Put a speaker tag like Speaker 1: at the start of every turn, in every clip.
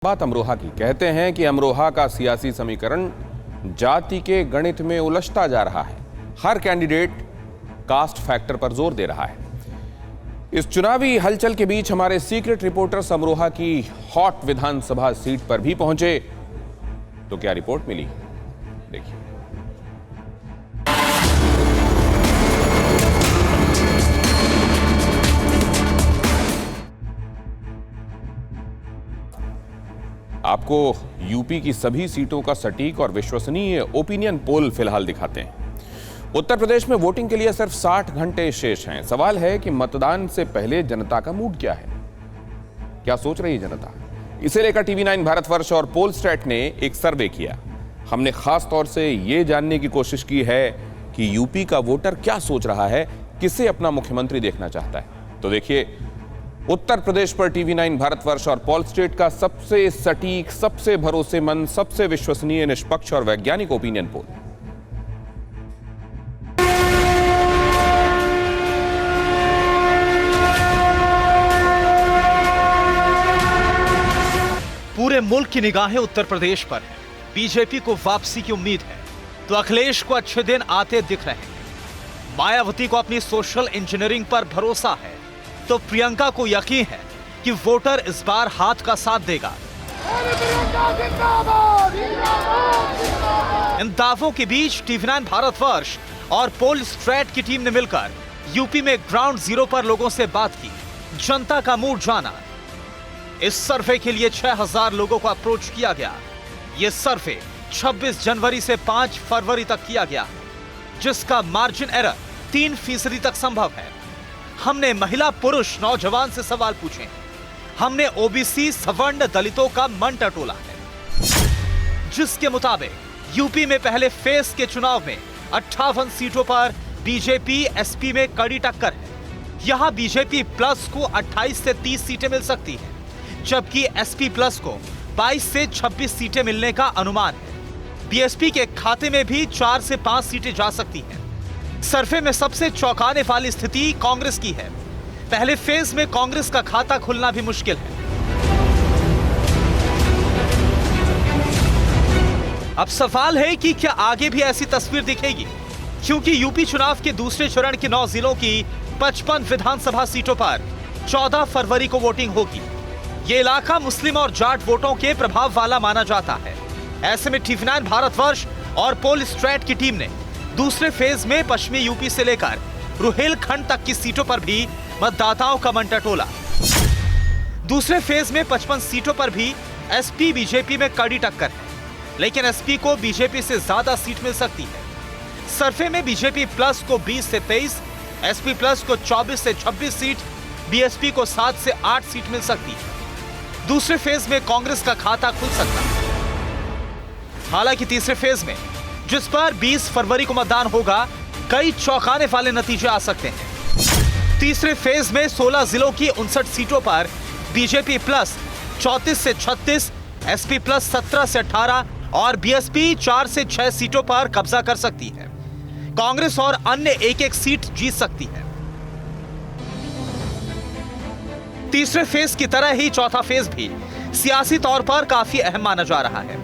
Speaker 1: बात अमरोहा की। कहते हैं कि अमरोहा का सियासी समीकरण जाति के गणित में उलझता जा रहा है। हर कैंडिडेट कास्ट फैक्टर पर जोर दे रहा है। इस चुनावी हलचल के बीच हमारे सीक्रेट रिपोर्टर्स अमरोहा की हॉट विधानसभा सीट पर भी पहुंचे। तो क्या रिपोर्ट मिली, देखिए। आपको यूपी की सभी सीटों का सटीक और विश्वसनीय ओपिनियन पोल फिलहाल दिखाते हैं। उत्तर प्रदेश में वोटिंग के लिए सिर्फ 60 घंटे शेष हैं। सवाल है कि मतदान से पहले जनता का मूड क्या है, क्या सोच रही है जनता। इसे लेकर TV9 भारतवर्ष और पोलस्टैट ने एक सर्वे किया। हमने खास तौर से ये जानने की कोशिश की है कि यूपी का वोटर क्या सोच रहा है, किसे अपना मुख्यमंत्री देखना चाहता है। तो देखिए, उत्तर प्रदेश पर TV9 भारतवर्ष और पोलस्टैट का सबसे सटीक, सबसे भरोसेमंद, सबसे विश्वसनीय, निष्पक्ष और वैज्ञानिक ओपिनियन पोल।
Speaker 2: पूरे मुल्क की निगाहें उत्तर प्रदेश पर है। बीजेपी को वापसी की उम्मीद है तो अखिलेश को अच्छे दिन आते दिख रहे हैं। मायावती को अपनी सोशल इंजीनियरिंग पर भरोसा है तो प्रियंका को यकीन है कि वोटर इस बार हाथ का साथ देगा। इन दावों के बीच TV9 भारतवर्ष और पोलस्टैट की टीम ने मिलकर यूपी में ग्राउंड जीरो पर लोगों से बात की, जनता का मूड जाना। इस सर्वे के लिए 6000 लोगों को अप्रोच किया गया। यह सर्वे 26 जनवरी से 5 फरवरी तक किया गया, जिसका मार्जिन एरर 3% तक संभव है। हमने महिला, पुरुष, नौजवान से सवाल पूछे। हमने ओबीसी, सवर्ण, दलितों का मन टटोला है, जिसके मुताबिक यूपी में पहले फेज के चुनाव में 58 सीटों पर बीजेपी एसपी में कड़ी टक्कर है। यहां बीजेपी प्लस को 28 से 30 सीटें मिल सकती हैं, जबकि एसपी प्लस को 22 से 26 सीटें मिलने का अनुमान है। बीएसपी के खाते में भी 4 से 5 सीटें जा सकती हैं। सर्वे में सबसे चौंकाने वाली स्थिति कांग्रेस की है। पहले फेज में कांग्रेस का खाता खुलना भी मुश्किल है। अब सवाल है कि क्या आगे भी ऐसी तस्वीर दिखेगी, क्योंकि यूपी चुनाव के दूसरे चरण के 9 जिलों की 55 विधानसभा सीटों पर 14 फरवरी को वोटिंग होगी। ये इलाका मुस्लिम और जाट वोटों के प्रभाव वाला माना जाता है। ऐसे में TV9 भारतवर्ष और पोलस्टैट की टीम ने दूसरे फेज में पश्चिमी यूपी से लेकर रुहेलखंड तक की सीटों पर भी मतदाताओं का मन टटोला। दूसरे फेज में 55 सीटों पर भी एसपी बीजेपी में कड़ी टक्कर है, लेकिन एसपी को बीजेपी से ज्यादा सीट मिल सकती है। सर्वे में बीजेपी प्लस को 20 से 23, एसपी प्लस को 24 से 26 सीट, बीएसपी को 7 से 8 सीट मिल सकती है। दूसरे फेज में कांग्रेस का खाता खुल सकता है। हालांकि तीसरे फेज में, जिस पर 20 फरवरी को मतदान होगा, कई चौंकाने वाले नतीजे आ सकते हैं। तीसरे फेज में 16 जिलों की 59 सीटों पर बीजेपी प्लस 34 से 36, एसपी प्लस 17 से 18 और बीएसपी 4 से 6 सीटों पर कब्जा कर सकती है। कांग्रेस और अन्य एक सीट जीत सकती है। तीसरे फेज की तरह ही चौथा फेज भी सियासी तौर पर काफी अहम माना जा रहा है।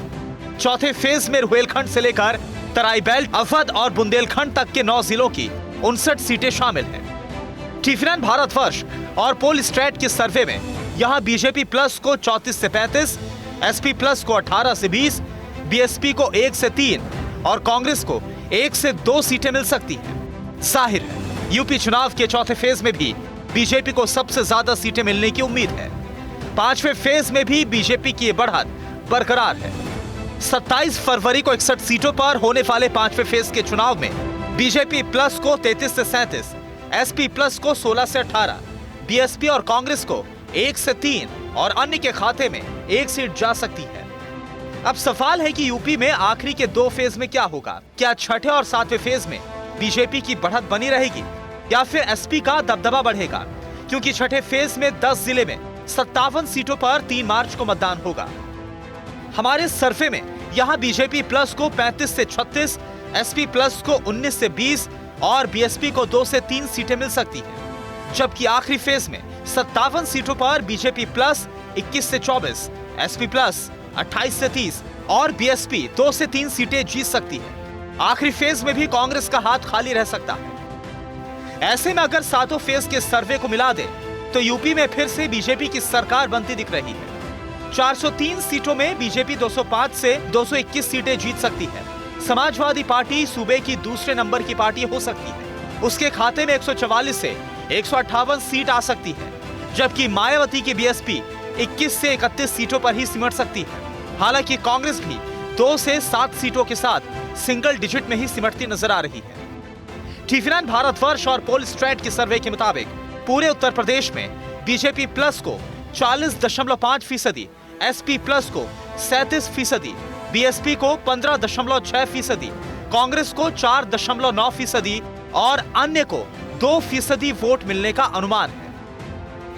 Speaker 2: चौथे फेज में रुहेलखंड से लेकर तराई बेल्ट, अवध और बुंदेलखंड तक के 9 जिलों की 59 सीटें शामिल हैं। TV9 भारतवर्ष और पोलस्टैट के सर्वे में यहां बीजेपी प्लस को 34 से 35, एसपी प्लस को 18 से 20, बीएसपी को 1 से 3 और कांग्रेस को 1 से 2 सीटें मिल सकती हैं। जाहिर है, यूपी चुनाव के चौथे फेज में भी बीजेपी को सबसे ज्यादा सीटें मिलने की उम्मीद है। पांचवें फेज में भी बीजेपी की बढ़त बरकरार है। 27 फरवरी को 61 सीटों पर होने वाले पांचवें फेज के चुनाव में बीजेपी प्लस को 33 से 37, एसपी प्लस को 16 से 18, बीएसपी और कांग्रेस को 1 से 3 और अन्य के खाते में 1 सीट जा सकती है। अब सवाल है कि यूपी में आखिरी के 2 फेज में क्या होगा। क्या छठे और 7वें फेज में बीजेपी की बढ़त बनी रहेगी या फिर एसपी का दबदबा बढ़ेगा, क्योंकि छठे फेज में 10 जिले में 57 सीटों पर 3 मार्च को मतदान होगा। हमारे सर्वे में यहां बीजेपी प्लस को 35 से 36, एसपी प्लस को 19 से 20 और बीएसपी को 2 से 3 सीटें मिल सकती हैं, जबकि आखिरी फेज में 57 सीटों पर बीजेपी प्लस 21 से 24, एसपी प्लस 28 से 30 और बीएसपी 2 से 3 सीटें जीत सकती है। आखिरी फेज में भी कांग्रेस का हाथ खाली रह सकता है। ऐसे में अगर सातों फेज के सर्वे को मिला दे तो यूपी में फिर से बीजेपी की सरकार बनती दिख रही है। 403 सीटों में बीजेपी 205 से 221 सीटें जीत सकती है। समाजवादी पार्टी सूबे की दूसरे नंबर की पार्टी हो सकती है। उसके खाते में 144 से 158 सीट आ सकती है, जबकि मायावती की बीएसपी 21 से 31 सीटों पर ही सिमट सकती है। हालांकि कांग्रेस भी 2 से 7 सीटों के साथ सिंगल डिजिट में ही सिमटती नजर आ रही है। टीवी9 भारतवर्ष और पोल स्ट्रेट के सर्वे के मुताबिक पूरे उत्तर प्रदेश में बीजेपी प्लस को 40.5%, एसपी प्लस को 37%, बीएसपी को 15.6%, कांग्रेस को 4.9% और अन्य को 2% वोट मिलने का अनुमान है।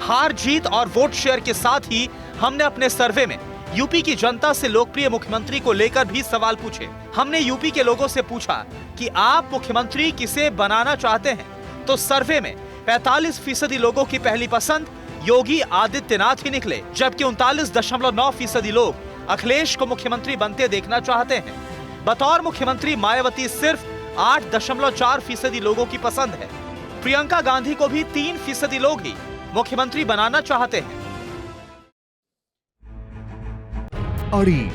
Speaker 2: हार जीत और वोट शेयर के साथ ही हमने अपने सर्वे में यूपी की जनता से लोकप्रिय मुख्यमंत्री को लेकर भी सवाल पूछे। हमने यूपी के लोगों से पूछा कि आप मुख्यमंत्री किसे बनाना चाहते हैं, तो सर्वे में 45% लोगों की पहली पसंद योगी आदित्यनाथ ही निकले, जबकि 39.9% लोग अखिलेश को मुख्यमंत्री बनते देखना चाहते हैं। बतौर मुख्यमंत्री मायावती सिर्फ 8.4% लोगों की पसंद है। प्रियंका गांधी को भी 3% लोग ही मुख्यमंत्री बनाना चाहते हैं।
Speaker 3: अड़ी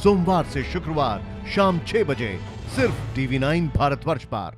Speaker 3: सोमवार से शुक्रवार शाम 6 बजे सिर्फ टीवी9 भारतवर्ष पर।